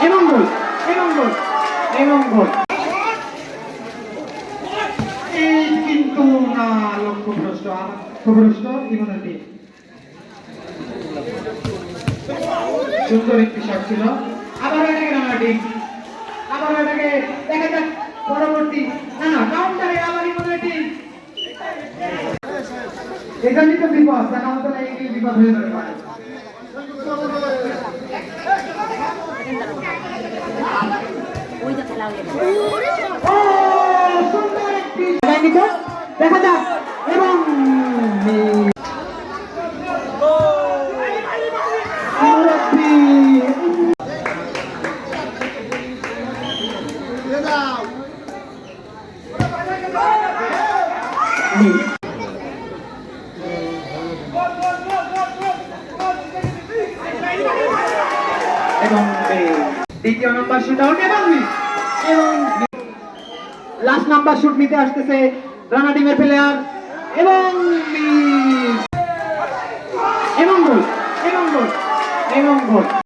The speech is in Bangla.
এবং গোল এবং গোল এবং গোল। এই কিন্তু না, লক্ষ্যভ্রষ্ট ইমনের টিম। সুন্দর একটি শট ছিল। আবার এটাকে রানা টিম, আবার এটাকে দেখা যাক পরবর্তী না কাউন্টারে আবার ইমনের টিম। এখানেই তো বিপদ, দেখা হতো না এই বিপদ হয়ে যাবে। দেখা যাক এবং দ্বিতীয় নাম্বার শুট আউট এবং লাস্ট নাম্বার শুট নিতে আসতেছে রানা টিমের প্লেয়ার এবং গোল এবং গোল এবং গোল।